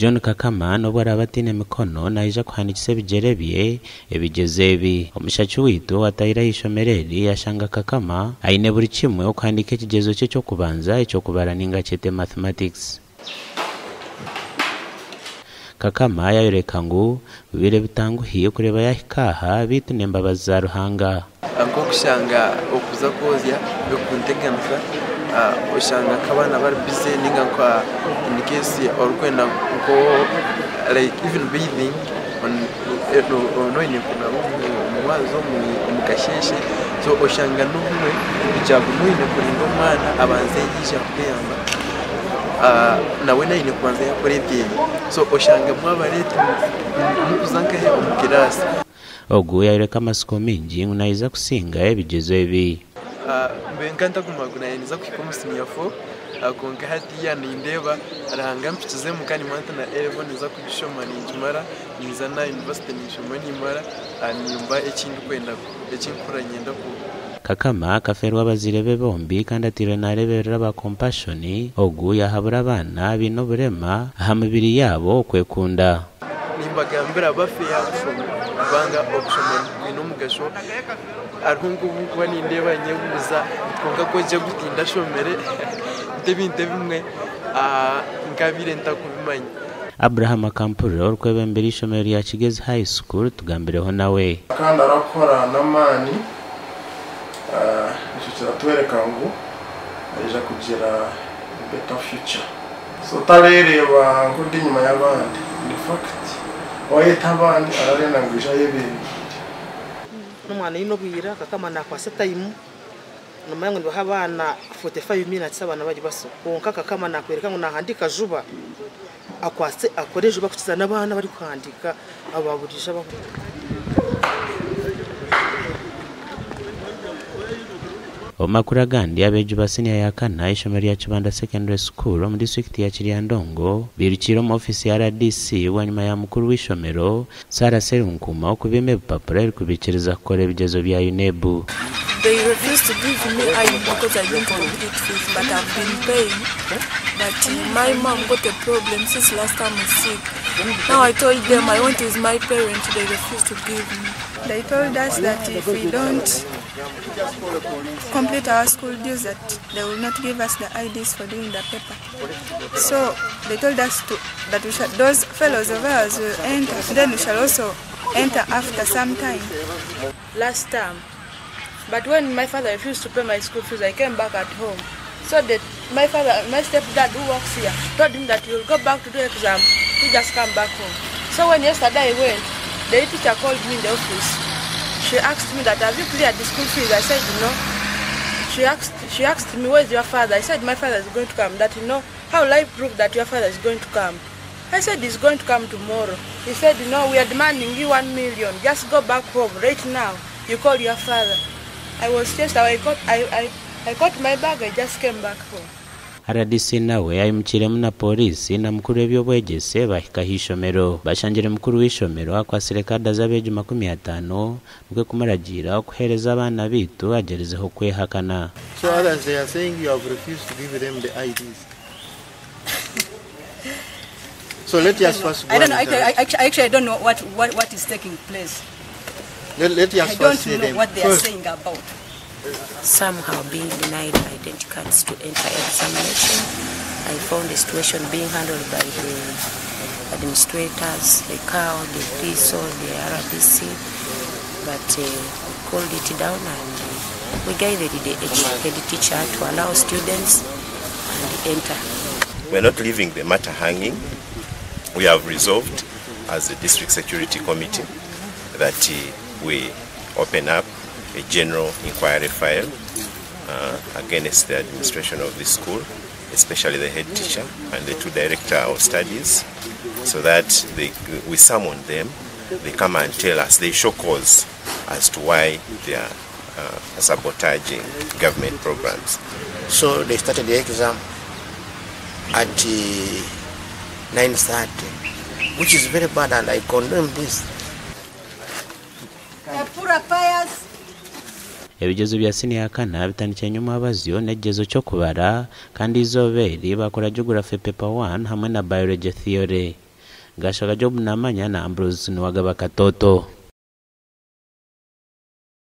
John Kakama nobwo arabatine mikono naija kuhanikisa bijerebye ebigeze ebi omushachu witu atayira ishomereri yashanga Kakama aine buri kimwe okuhandika ekigezo cye cyo kubanza ecyo kubara ninga chete mathematics. Kakama yayoreka ngo bibire bitanguhiye kureba yahikaha bitu nembabazi za Ruhanga anko kushanga okuza kozya yokunteganza oshanga kabana bari busy ninga kwa in case or kwenda ko like even breathing no ine kuna mwazo mu kasheshe so oshanga n'umwe bijabu mwine kurinda umwana abanze yisha kuyamba nawe naine kubanza yakorebye so oshanga mwabarete mukuzanka he omukirasi ogu yaireka amasiko mingi unaiza kusinga ebigezo ebi mbenkanta kumaguna yaniza kwikomusimiya fo akonka hati ya nindeba arahanga mpichize mukani manta na 11 niza kujishoma ninjimara nizana university nishoma nimara nyumba ekindu kwenda ekinkura nyenda ku Kakama kaferwa bazirebe bombi kandi atire nareberera ba compassion ogu yahabura abana bino burema ahamubiri yabo kwekunda nimbagambira bafe yakushoma banga okushoma bino mugasho arungu bukuba nindeba nyebuza twonga ko je gutinda shomere ndebinde bimwe ngabire ntakubimanya Abraham Akampuro urkwebembera ishomero ya Kigezi High School tugambireho nawe kandi arakora namani icyo kiratwereka ngo aje kugira better future so tarereba ngo ndi nyuma y'abandi in fact wayita abandi ararena ngo ija yebere n'umwana yino bwira Kakama nakwase time nyuma ngo abana 45 minutes abana bari baso konka Kakama nakwereka ngo nahandika juba akwase akoreje bakukiza n'abana bari kwandika ababurisha bako Omakura gandi abeju basenia yakana ishomero ya Chibanda Secondary School mu district ya Kiryandongo birukiro mu office ya RDC wanyuma ya mukuru w'ishomero Sara Serunkuma okubime papura kubikiriza kore bigezo bya UNEB. They refused to give me aine because I didn't complete fees, but I've been paying. But my mom got a problem since last time I was sick. Now I told them I want to use my parents, they refused to give me. They told us that if we don't complete our school dues, that they will not give us the IDs for doing the paper. So they told us that we shall, those fellows of ours will enter, then we shall also enter after some time. Last time. But when my father refused to pay my school fees, I came back at home. So that my stepdad who works here, told him that he will go back to the exam, he just come back home. So when yesterday I went, the teacher called me in the office. She asked me that, have you cleared the school fees? I said, no. She asked me, where's your father? I said, my father is going to come. That, how will I prove that your father is going to come? I said, he's going to come tomorrow. He said, we are demanding you 1 million. Just go back home right now. You call your father. I was just, I got my bag, I just came back home. RDC nawe ayimukiremu na polisi na mukuru w'Obwegyese bahika hishomero bashanjire mukuru w'ishomero akwasire kada z'abeju 50 bwe kumaragira okuhereza abana bitu agerezeho kwehakana. So others they are saying you have refused to give them the IDs. So let us first go. I don't know. Actually, I don't know what is taking place. Let us first see them. I don't know what they are saying about. Somehow being denied identity cards to enter examination. I found the situation being handled by the administrators, the CAO, the PSO, the RDC, but we called it down and we guided the head teacher to allow students and enter. We're not leaving the matter hanging. We have resolved as a district security committee that we open up a general inquiry file against the administration of the school, especially the head teacher and the 2 directors of studies, so that we summon them, they come and tell us, they show cause as to why they are sabotaging government programs. So they started the exam at 9:30, which is very bad, and I condemn this. Ebigezo bya senior kana bitandikanye nyuma abazyo negezo cyo kubara kandi izoberi bakora geography paper 1 hamwe na biology theory. ngashaka job namanya na Ambrose Nwagaba Katoto.